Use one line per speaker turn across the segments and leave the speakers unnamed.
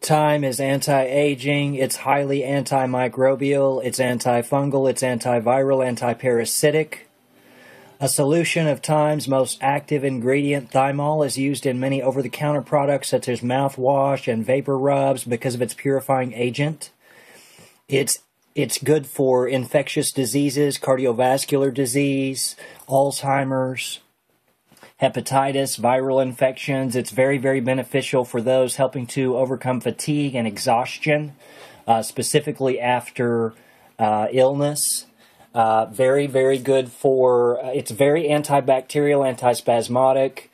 Thyme is anti-aging, it's highly antimicrobial, it's antifungal, it's antiviral, antiparasitic. A solution of Thyme's most active ingredient, Thymol, is used in many over-the-counter products such as mouthwash and vapor rubs because of its purifying agent. It's good for infectious diseases, cardiovascular disease, Alzheimer's, hepatitis, viral infections. It's very, very beneficial for those helping to overcome fatigue and exhaustion, specifically after illness. Very, very good for, it's very antibacterial, antispasmodic,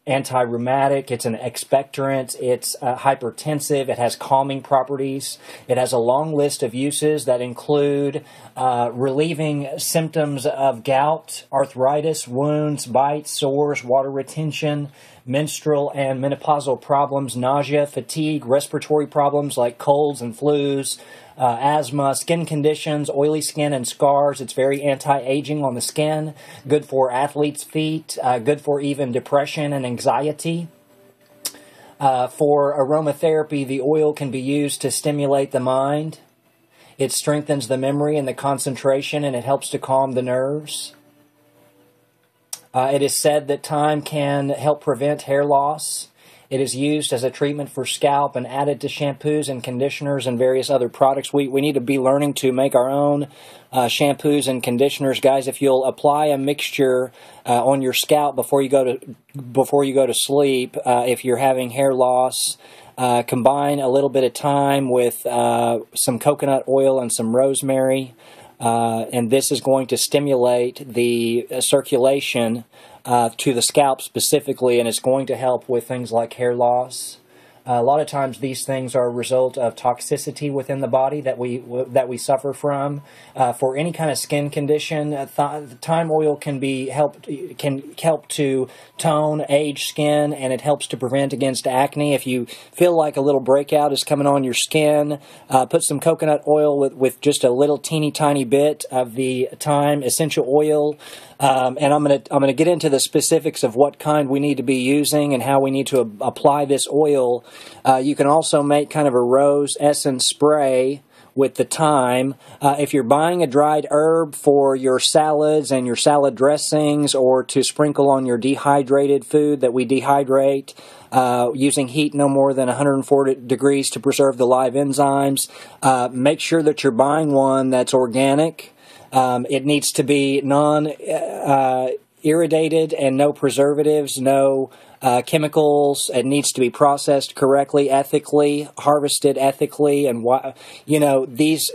anti-rheumatic. It's an expectorant. It's hypertensive. It has calming properties. It has a long list of uses that include relieving symptoms of gout, arthritis, wounds, bites, sores, water retention, menstrual and menopausal problems, nausea, fatigue, respiratory problems like colds and flus, asthma, skin conditions, oily skin and scars. It's very anti-aging on the skin, good for athletes' feet, good for even depression and anxiety. For aromatherapy, the oil can be used to stimulate the mind. It strengthens the memory and the concentration, and it helps to calm the nerves. It is said that thyme can help prevent hair loss. It is used as a treatment for scalp and added to shampoos and conditioners and various other products. We need to be learning to make our own shampoos and conditioners, guys. If you'll apply a mixture on your scalp before you go to sleep, if you're having hair loss, combine a little bit of thyme with some coconut oil and some rosemary. And this is going to stimulate the circulation to the scalp specifically, and it's going to help with things like hair loss. A lot of times these things are a result of toxicity within the body that we suffer from. For any kind of skin condition, thyme oil can help to tone, age skin, and it helps to prevent against acne. If you feel like a little breakout is coming on your skin, put some coconut oil with just a little teeny tiny bit of the thyme essential oil. And I'm gonna get into the specifics of what kind we need to be using and how we need to apply this oil. You can also make kind of a rose essence spray with the thyme. If you're buying a dried herb for your salads and your salad dressings, or to sprinkle on your dehydrated food that we dehydrate, using heat no more than 140 degrees to preserve the live enzymes, make sure that you're buying one that's organic. It needs to be non-irradiated and no preservatives, no chemicals. It needs to be processed correctly, ethically, harvested ethically, and these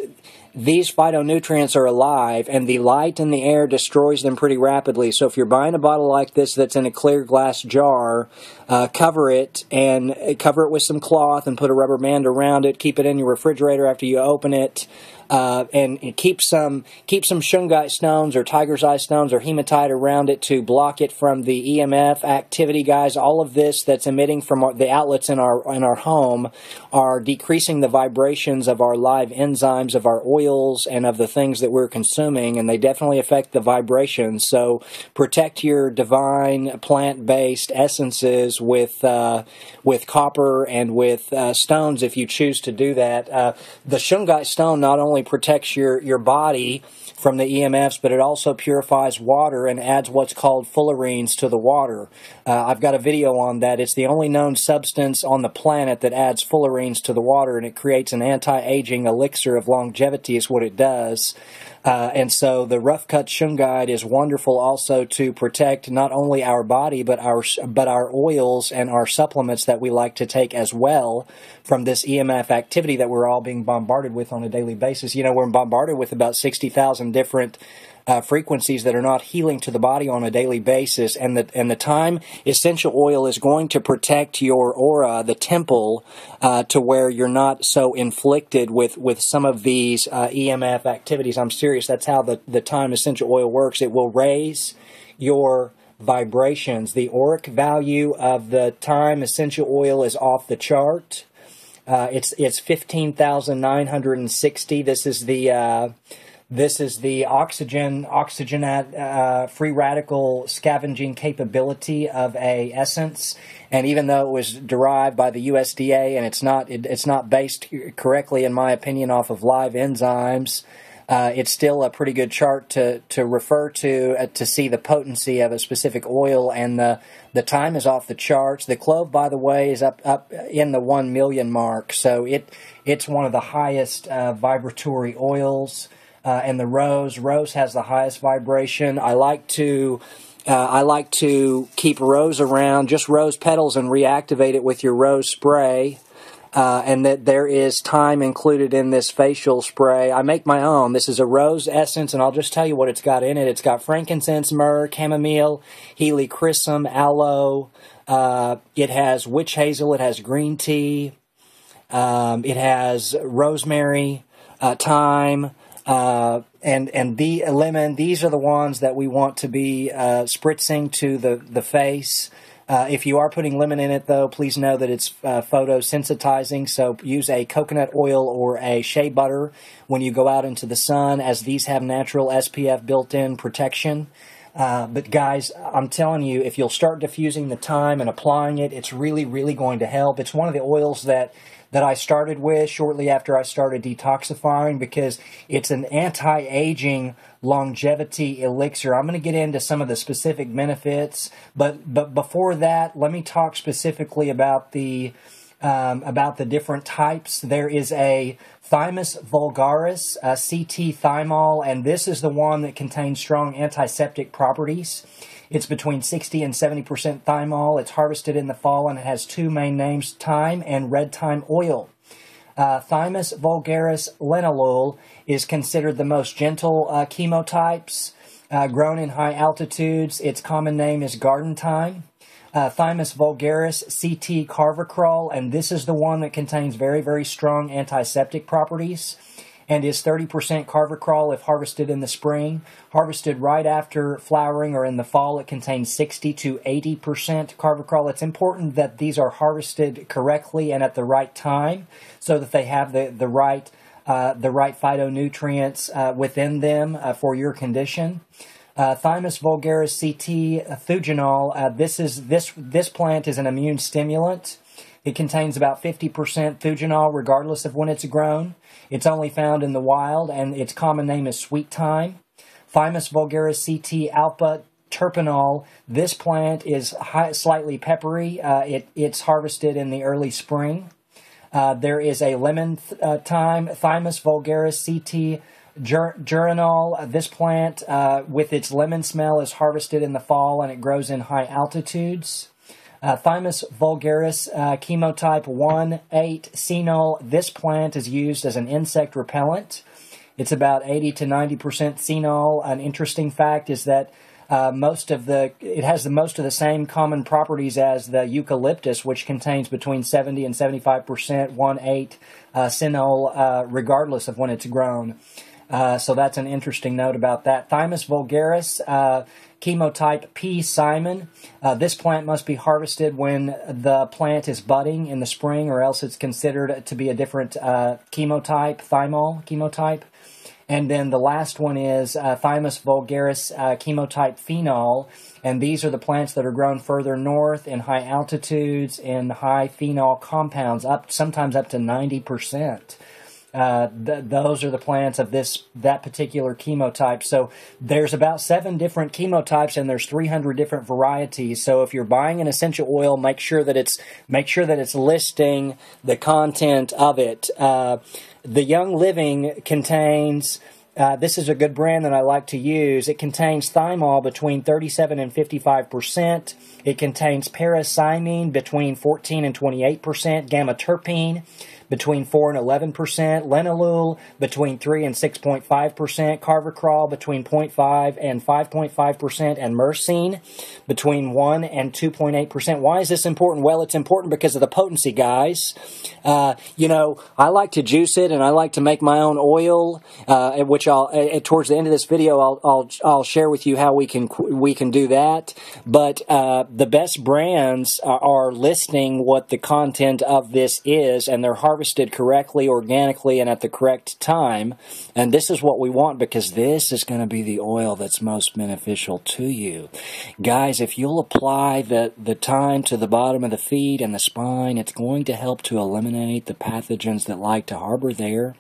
phytonutrients are alive, and the light in the air destroys them pretty rapidly. So if you're buying a bottle like this that's in a clear glass jar, cover it with some cloth and put a rubber band around it. Keep it in your refrigerator after you open it. And keep some shungite stones or tiger's eye stones or hematite around it to block it from the EMF activity, guys. All of this that's emitting from the outlets in our home are decreasing the vibrations of our live enzymes, of our oils, and of the things that we're consuming, and they definitely affect the vibrations. So protect your divine plant-based essences with copper and with stones if you choose to do that. The shungite stone not only protects your body from the EMFs, but it also purifies water and adds what's called fullerenes to the water. I've got a video on that. It's the only known substance on the planet that adds fullerenes to the water, and it creates an anti-aging elixir of longevity is what it does. And so the rough cut shungite is wonderful also to protect not only our body but our oils and our supplements that we like to take as well from this EMF activity that we're all being bombarded with on a daily basis. You know, we're bombarded with about 60,000 different frequencies that are not healing to the body on a daily basis, and the thyme essential oil is going to protect your aura, the temple, to where you're not so inflicted with some of these EMF activities. I'm serious. That's how the thyme essential oil works. It will raise your vibrations. The auric value of the thyme essential oil is off the chart. It's 15,960. This is the This is the oxygen free radical scavenging capability of a essence. And even though it was derived by the USDA and it's not based correctly, in my opinion, off of live enzymes, it's still a pretty good chart to refer to see the potency of a specific oil. And the thyme is off the charts. The clove, by the way, is up in the 1 million mark. So it's one of the highest vibratory oils. And the rose has the highest vibration. I like to keep rose around, just rose petals, and reactivate it with your rose spray. And that there is thyme included in this facial spray. I make my own. This is a rose essence, and I'll just tell you what it's got in it. It's got frankincense, myrrh, chamomile, helichrysum, aloe. It has witch hazel. It has green tea. It has rosemary, thyme. And the lemon. These are the ones that we want to be spritzing to the face. If you are putting lemon in it, though, please know that it's photosensitizing, so use a coconut oil or a shea butter when you go out into the sun, as these have natural SPF built-in protection. But guys, I'm telling you, if you'll start diffusing the thyme and applying it, it's really, really going to help. It's one of the oils that I started with shortly after I started detoxifying, because it's an anti-aging longevity elixir. I'm going to get into some of the specific benefits, but before that, let me talk specifically about the different types. There is a Thymus vulgaris, CT Thymol, and this is the one that contains strong antiseptic properties. It's between 60 and 70% thymol. It's harvested in the fall, and it has two main names, thyme and red thyme oil. Thymus vulgaris lenulul is considered the most gentle chemotypes, grown in high altitudes. Its common name is garden thyme. Thymus vulgaris CT carvacrol, and this is the one that contains very, very strong antiseptic properties, and is 30% carvacrol if harvested in the spring. Harvested right after flowering or in the fall, it contains 60 to 80% carvacrol. It's important that these are harvested correctly and at the right time, so that they have the right phytonutrients within them for your condition. Thymus vulgaris CT thugenol. This plant is an immune stimulant. It contains about 50% thugenol regardless of when it's grown. It's only found in the wild, and its common name is sweet thyme. Thymus vulgaris CT alpha terpenol. This plant is slightly peppery. It's harvested in the early spring. There is a lemon thyme, Thymus vulgaris CT Jurinol. This plant, with its lemon smell, is harvested in the fall, and it grows in high altitudes. Thymus vulgaris chemotype 1,8 Cenol. This plant is used as an insect repellent. It's about 80 to 90% Cenol. An interesting fact is that it has the most of the same common properties as the eucalyptus, which contains between 70 and 75% 1,8 Cenol, regardless of when it's grown. So that's an interesting note about that. Thymus vulgaris, chemotype P. Simon. This plant must be harvested when the plant is budding in the spring, or else it's considered to be a different chemotype, thymol chemotype. And then the last one is Thymus vulgaris chemotype phenol. And these are the plants that are grown further north in high altitudes in high phenol compounds, sometimes up to 90%. Those are the plants of that particular chemotype. So there's about 7 different chemotypes, and there's 300 different varieties. So if you're buying an essential oil, make sure that it's listing the content of it. The Young Living contains. This is a good brand that I like to use. It contains thymol between 37 and 55%. It contains paracymene between 14 and 28%. Gamma terpene between 4 and 11%, lenulul between 3 and 6.5%, carvacrol between 0.5 and 5.5%, and myrcene between 1 and 2.8%. Why is this important? Well, it's important because of the potency, guys. I like to juice it, and I like to make my own oil, which towards the end of this video, I'll share with you how we can do that. But the best brands are listing what the content of this is, and they're harvested harvested correctly, organically, and at the correct time. And this is what we want, because this is going to be the oil that's most beneficial to you. Guys, if you'll apply the thyme to the bottom of the feet and the spine, it's going to help to eliminate the pathogens that like to harbor there.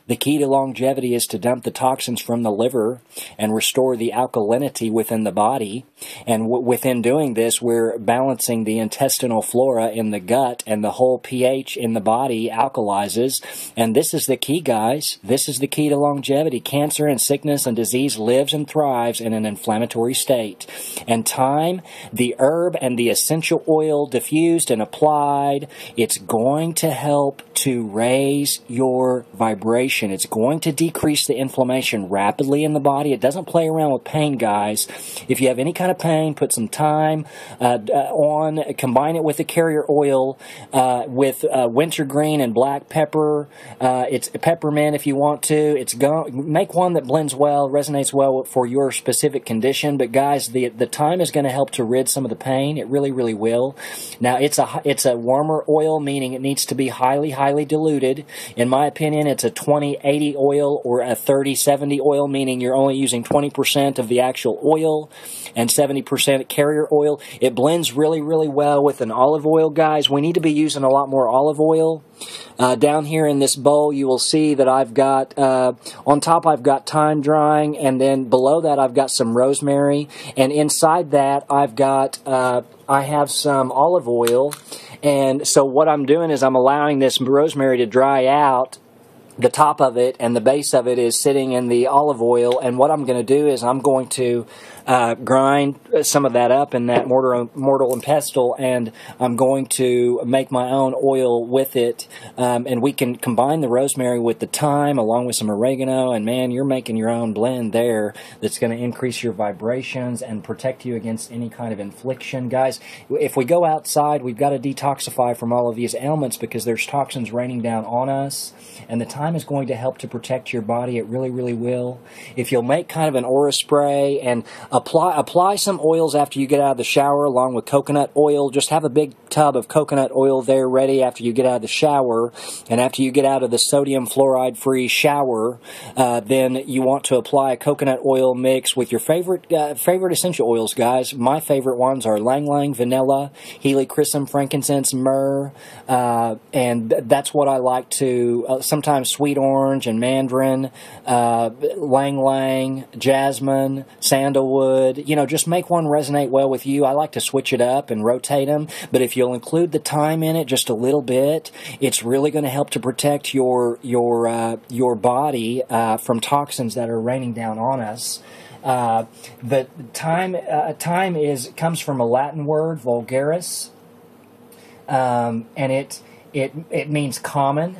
The key to longevity is to dump the toxins from the liver and restore the alkalinity within the body. And within doing this, we're balancing the intestinal flora in the gut, and the whole pH in the body alkalizes. And this is the key, guys. This is the key to longevity. Cancer and sickness and disease lives and thrives in an inflammatory state. And thyme, the herb and the essential oil diffused and applied, it's going to help to raise your vibration. It's going to decrease the inflammation rapidly in the body. It doesn't play around with pain, guys. If you have any kind of pain, put some thyme on, combine it with the carrier oil, with wintergreen and black pepper. It's peppermint if you want to. Make one that blends well, resonates well for your specific condition. But guys, the thyme is going to help to rid some of the pain. It really, really will. Now, it's a warmer oil, meaning it needs to be highly diluted. In my opinion, it's a 20-80 oil or a 30-70 oil, meaning you're only using 20% of the actual oil and 70% carrier oil. It blends really, really well with an olive oil, guys. We need to be using a lot more olive oil. Down here in this bowl, you will see that I've got, on top I've got thyme drying, and then below that I've got some rosemary, and inside that I have some olive oil. And so what I'm doing is I'm allowing this rosemary to dry out. The top of it and the base of it is sitting in the olive oil, and what I'm going to do is I'm going to grind some of that up in that mortar and pestle, and I'm going to make my own oil with it. And we can combine the rosemary with the thyme along with some oregano, and man, you're making your own blend there that's going to increase your vibrations and protect you against any kind of infliction. Guys, if we go outside, we've got to detoxify from all of these ailments because there's toxins raining down on us, and the thyme is going to help to protect your body. It really, really will. If you'll make kind of an aura spray and apply some oils after you get out of the shower along with coconut oil. Just have a big tub of coconut oil there ready after you get out of the shower. And after you get out of the sodium fluoride-free shower, then you want to apply a coconut oil mix with your favorite essential oils, guys. My favorite ones are ylang ylang, vanilla, helichrysum, frankincense, myrrh, and that's what I like to, sometimes sweet orange and mandarin, ylang ylang, jasmine, sandalwood. Just make one resonate well with you. I like to switch it up and rotate them, but if you'll include the thyme in it just a little bit, it's really going to help to protect your body from toxins that are raining down on us. The thyme comes from a Latin word, vulgaris, and it means common.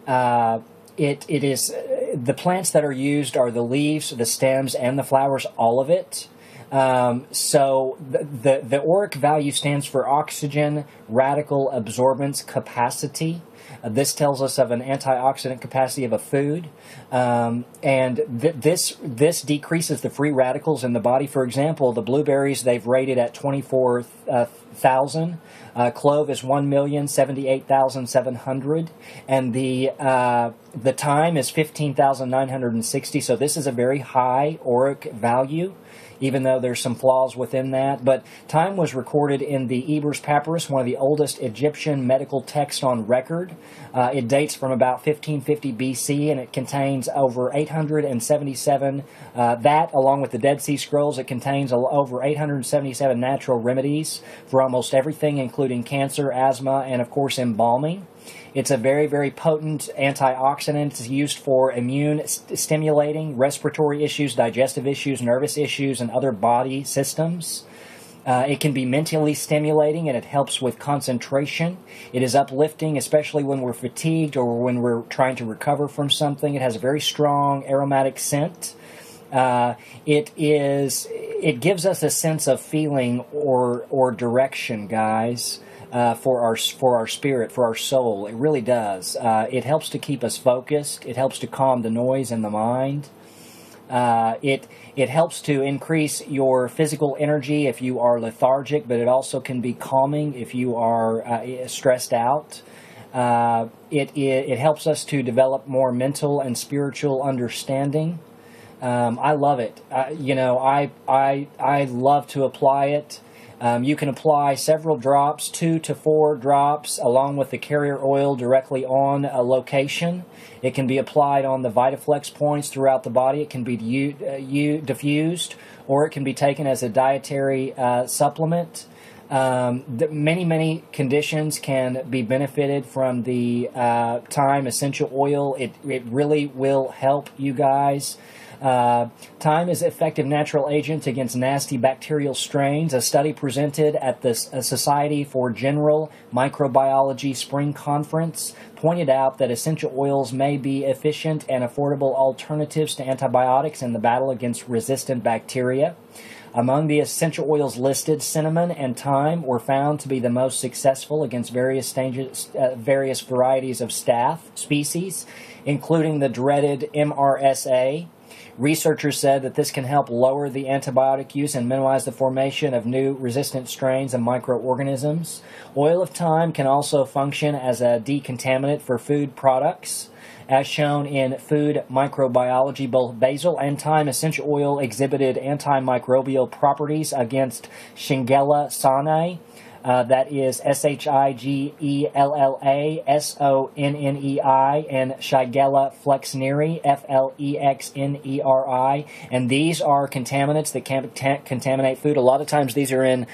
It is the plants that are used are the leaves, the stems, and the flowers, all of it. So the auric value stands for oxygen radical absorbance capacity. This tells us of an antioxidant capacity of a food, and this decreases the free radicals in the body. For example, the blueberries, they've rated at 24,000. Clove is 1,078,700, and the thyme is 15,960. So this is a very high auric value, even though there's some flaws within that. But thyme was recorded in the Ebers Papyrus, one of the oldest Egyptian medical texts on record. It dates from about 1550 BC, and it contains over 877, that along with the Dead Sea Scrolls, it contains over 877 natural remedies for almost everything, including cancer, asthma, and of course embalming. It's a very, very potent antioxidant. It's used for immune stimulating, respiratory issues, digestive issues, nervous issues, and other body systems. It can be mentally stimulating, and it helps with concentration. It is uplifting, especially when we're fatigued or when we're trying to recover from something. It has a very strong aromatic scent. It gives us a sense of feeling or direction, guys. For our spirit, for our soul. It really does. It helps to keep us focused. It helps to calm the noise in the mind. It helps to increase your physical energy if you are lethargic, but it also can be calming if you are stressed out. It helps us to develop more mental and spiritual understanding. I love it. I love to apply it. You can apply several drops, 2 to 4 drops, along with the carrier oil directly on a location. It can be applied on the VitaFlex points throughout the body. It can be diffused, or it can be taken as a dietary supplement. Many conditions can be benefited from the thyme essential oil. It really will help you guys. Thyme is an effective natural agent against nasty bacterial strains. A study presented at the Society for General Microbiology Spring Conference pointed out that essential oils may be efficient and affordable alternatives to antibiotics in the battle against resistant bacteria. Among the essential oils listed, cinnamon and thyme were found to be the most successful against various varieties of staph species, including the dreaded MRSA. Researchers said that this can help lower the antibiotic use and minimize the formation of new resistant strains of microorganisms. Oil of thyme can also function as a decontaminant for food products. As shown in Food Microbiology, both basil and thyme essential oil exhibited antimicrobial properties against Shigella sonnei. That is Shigella sonnei, and Shigella flexneri, flexneri. And these are contaminants that can contaminate food. A lot of times these are in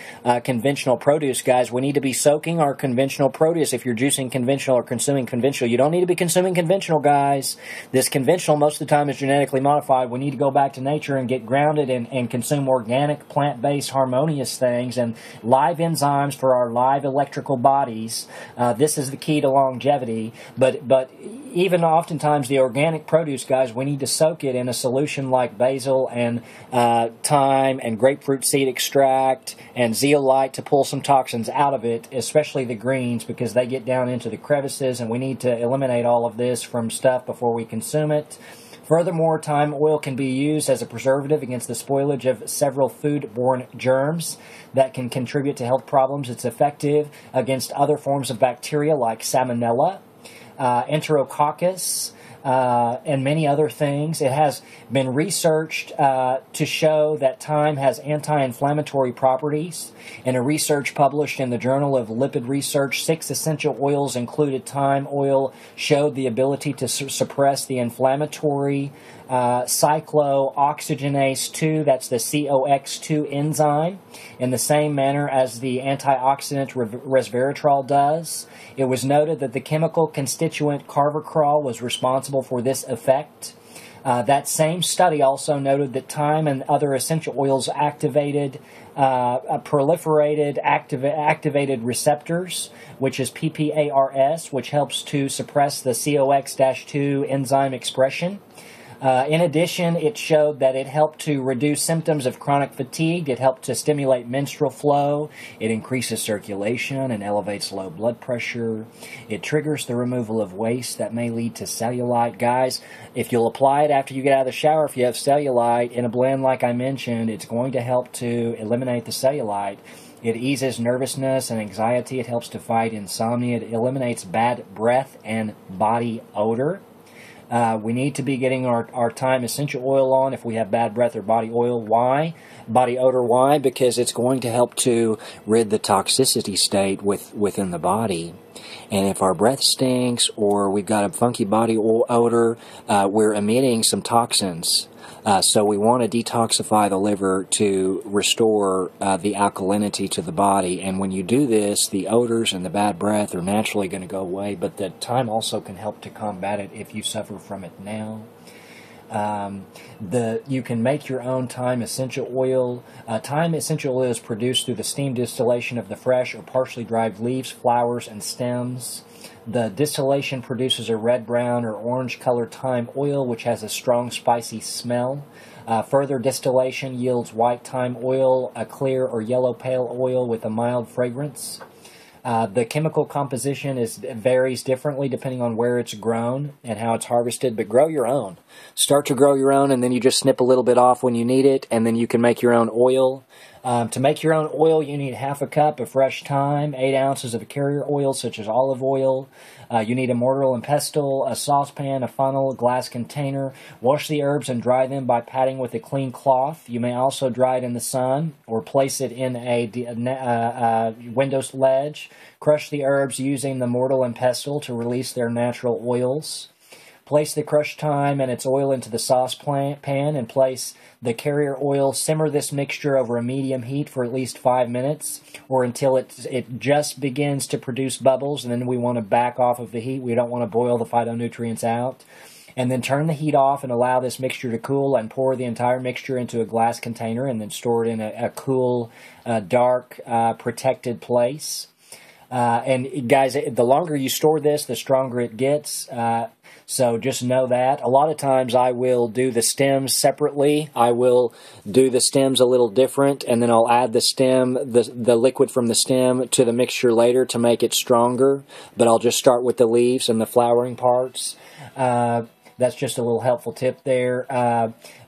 conventional produce, guys. We need to be soaking our conventional produce. If you're juicing conventional or consuming conventional, you don't need to be consuming conventional, guys. This conventional most of the time is genetically modified. We need to go back to nature and get grounded and consume organic, plant-based, harmonious things and live enzymes for our live electrical bodies. This is the key to longevity. But even oftentimes the organic produce, guys, we need to soak it in a solution like basil and thyme and grapefruit seed extract and zeolite to pull some toxins out of it, especially the greens, because they get down into the crevices, and we need to eliminate all of this from stuff before we consume it. Furthermore, thyme oil can be used as a preservative against the spoilage of several food-borne germs that can contribute to health problems. It's effective against other forms of bacteria like salmonella, enterococcus, and many other things. It has been researched to show that thyme has anti-inflammatory properties. In a research published in the Journal of Lipid Research, 6 essential oils included thyme oil showed the ability to suppress the inflammatory cyclooxygenase 2, that's the COX2 enzyme, in the same manner as the antioxidant resveratrol does. It was noted that the chemical constituent carvacrol was responsible for this effect. That same study also noted that thyme and other essential oils activated activated receptors, which is PPARS, which helps to suppress the COX-2 enzyme expression. In addition, it showed that it helped to reduce symptoms of chronic fatigue. It helped to stimulate menstrual flow. It increases circulation and elevates low blood pressure. It triggers the removal of waste that may lead to cellulite. Guys, if you'll apply it after you get out of the shower, if you have cellulite in a blend like I mentioned, it's going to help to eliminate the cellulite. It eases nervousness and anxiety. It helps to fight insomnia. It eliminates bad breath and body odor. We need to be getting our thyme essential oil on if we have bad breath or body oil. Why? Body odor, why? Because it's going to help to rid the toxicity state within the body. And if our breath stinks or we've got a funky body odor, we're emitting some toxins. So we want to detoxify the liver to restore the alkalinity to the body. And when you do this, the odors and the bad breath are naturally going to go away. But the thyme also can help to combat it if you suffer from it now. You can make your own thyme essential oil. Thyme essential oil is produced through the steam distillation of the fresh or partially dried leaves, flowers, and stems. The distillation produces a red, brown, or orange-colored thyme oil, which has a strong, spicy smell. Further distillation yields white thyme oil, a clear or yellow pale oil with a mild fragrance. The chemical composition varies differently depending on where it's grown and how it's harvested, but grow your own. Start to grow your own, and then you just snip a little bit off when you need it, and then you can make your own oil. To make your own oil, you need half a cup of fresh thyme, 8 ounces of carrier oil such as olive oil. You need a mortar and pestle, a saucepan, a funnel, a glass container. Wash the herbs and dry them by patting with a clean cloth. You may also dry it in the sun or place it in a window ledge. Crush the herbs using the mortar and pestle to release their natural oils. Place the crushed thyme and its oil into the saucepan and place the carrier oil. Simmer this mixture over a medium heat for at least 5 minutes or until it just begins to produce bubbles, and then we want to back off of the heat. We don't want to boil the phytonutrients out. And then turn the heat off and allow this mixture to cool, and pour the entire mixture into a glass container and then store it in a cool, dark, protected place. And guys, the longer you store this, the stronger it gets. So just know that. A lot of times I will do the stems separately. I will do the stems a little different, and then I'll add the stem, the liquid from the stem to the mixture later to make it stronger. But I'll just start with the leaves and the flowering parts. That's just a little helpful tip there.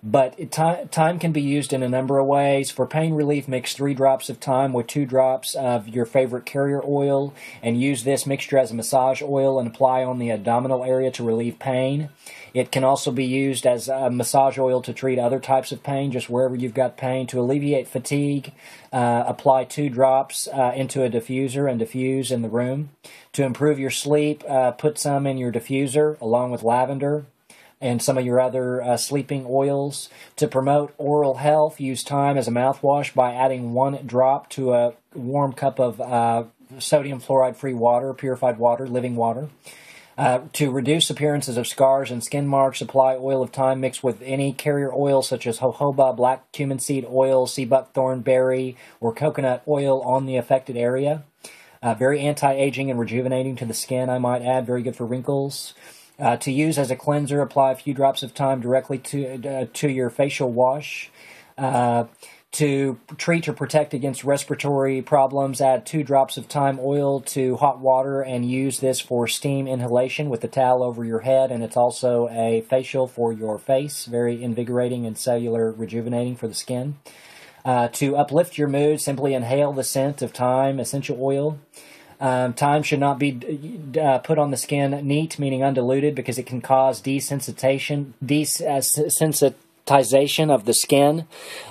But thyme can be used in a number of ways. For pain relief, mix 3 drops of thyme with 2 drops of your favorite carrier oil and use this mixture as a massage oil and apply on the abdominal area to relieve pain. It can also be used as a massage oil to treat other types of pain, just wherever you've got pain. To alleviate fatigue, apply 2 drops into a diffuser and diffuse in the room. To improve your sleep, put some in your diffuser along with lavender and some of your other sleeping oils. To promote oral health, use thyme as a mouthwash by adding 1 drop to a warm cup of sodium fluoride-free water, purified water, living water. To reduce appearances of scars and skin marks, apply oil of thyme mixed with any carrier oil such as jojoba, black cumin seed oil, sea buckthorn berry, or coconut oil on the affected area. Very anti-aging and rejuvenating to the skin, I might add. Very good for wrinkles. To use as a cleanser, apply a few drops of thyme directly to your facial wash. To treat or protect against respiratory problems, add 2 drops of thyme oil to hot water and use this for steam inhalation with the towel over your head. And it's also a facial for your face, very invigorating and cellular rejuvenating for the skin. To uplift your mood, simply inhale the scent of thyme essential oil. Thyme should not be put on the skin neat, meaning undiluted, because it can cause desensitization of the skin,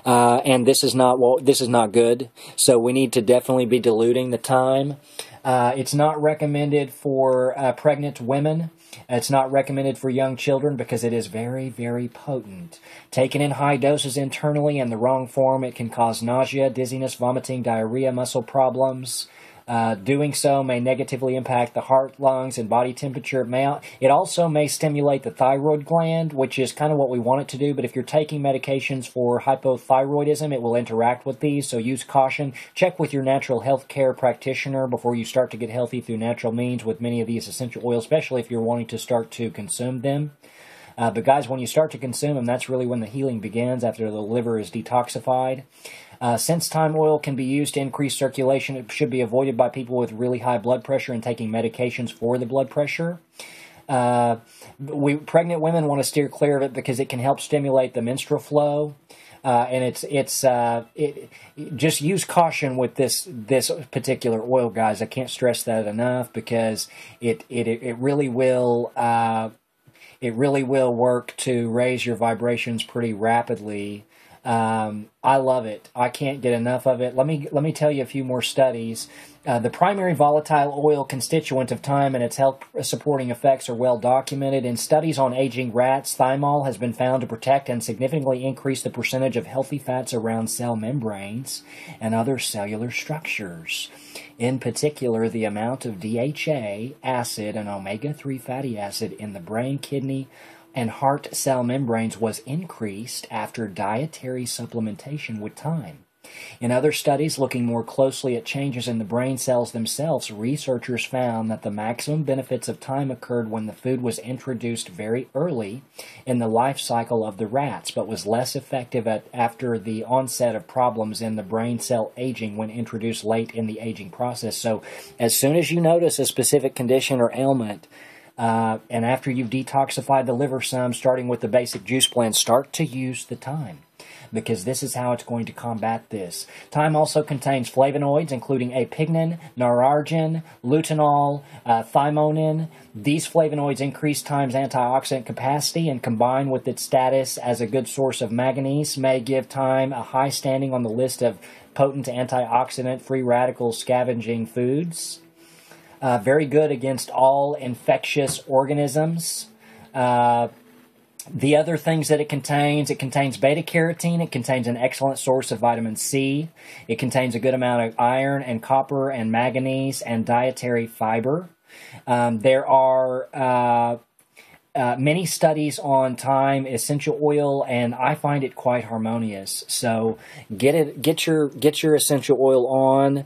and this is not good. So we need to definitely be diluting the thyme. It's not recommended for pregnant women. It's not recommended for young children because it is very, very potent. Taken in high doses internally in the wrong form, it can cause nausea, dizziness, vomiting, diarrhea, muscle problems. Doing so may negatively impact the heart, lungs, and body temperature. It also may stimulate the thyroid gland, which is kind of what we want it to do. But if you're taking medications for hypothyroidism, it will interact with these. So use caution. Check with your natural health care practitioner before you start to get healthy through natural means with many of these essential oils, especially if you're wanting to start to consume them. But guys, when you start to consume them, that's really when the healing begins after the liver is detoxified. Since thyme oil can be used to increase circulation, it should be avoided by people with really high blood pressure and taking medications for the blood pressure. Pregnant women want to steer clear of it because it can help stimulate the menstrual flow. And just use caution with this particular oil, guys. I can't stress that enough because it really will work to raise your vibrations pretty rapidly. I love it. I can't get enough of it. Let me tell you a few more studies. The primary volatile oil constituent of thyme and its health-supporting effects are well documented. In studies on aging rats, thymol has been found to protect and significantly increase the percentage of healthy fats around cell membranes and other cellular structures. In particular, the amount of DHA, acid, and omega-3 fatty acid in the brain, kidney, and heart cell membranes was increased after dietary supplementation with thyme. In other studies looking more closely at changes in the brain cells themselves, researchers found that the maximum benefits of thyme occurred when the food was introduced very early in the life cycle of the rats, but was less effective after the onset of problems in the brain cell aging when introduced late in the aging process. So as soon as you notice a specific condition or ailment, and after you've detoxified the liver some, starting with the basic juice blend, start to use the thyme. because this is how it's going to combat this. Thyme also contains flavonoids, including apignin, narargin, lutein, thymolin. These flavonoids increase thyme's antioxidant capacity, and combined with its status as a good source of manganese may give thyme a high standing on the list of potent antioxidant free radical scavenging foods. Very good against all infectious organisms. The other things that it contains beta-carotene. It contains an excellent source of vitamin C. It contains a good amount of iron and copper and manganese and dietary fiber. There are many studies on thyme essential oil, and I find it quite harmonious. So get your essential oil on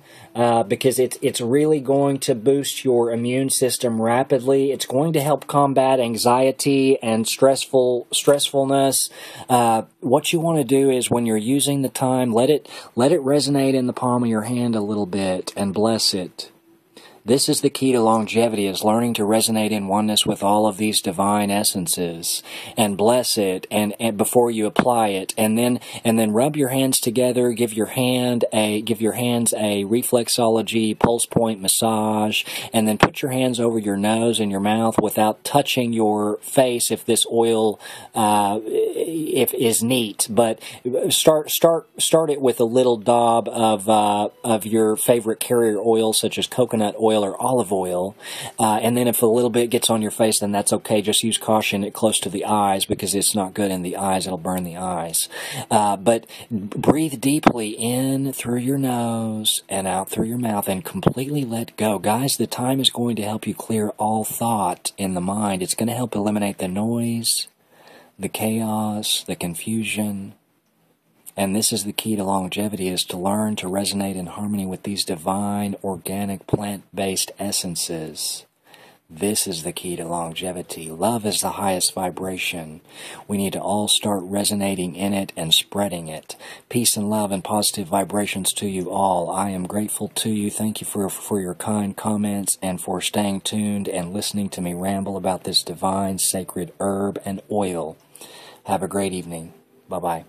because it's really going to boost your immune system rapidly. It's going to help combat anxiety and stressfulness. What you want to do is when you're using the thyme, let it resonate in the palm of your hand a little bit and bless it. This is the key to longevity, is learning to resonate in oneness with all of these divine essences and bless it and before you apply it, and then rub your hands together, give your hands a reflexology pulse point massage, and then put your hands over your nose and your mouth without touching your face if this oil if is neat. But start it with a little daub of your favorite carrier oil, such as coconut oil or olive oil, and then if a little bit gets on your face, then that's okay. Just use caution close to the eyes, because it's not good in the eyes. It'll burn the eyes. But breathe deeply in through your nose and out through your mouth and completely let go. Guys, the thyme is going to help you clear all thought in the mind. It's going to help eliminate the noise, the chaos, the confusion. And this is the key to longevity, is to learn to resonate in harmony with these divine, organic, plant-based essences. This is the key to longevity. Love is the highest vibration. We need to all start resonating in it and spreading it. Peace and love and positive vibrations to you all. I am grateful to you. Thank you for your kind comments and for staying tuned and listening to me ramble about this divine, sacred herb and oil. Have a great evening. Bye-bye.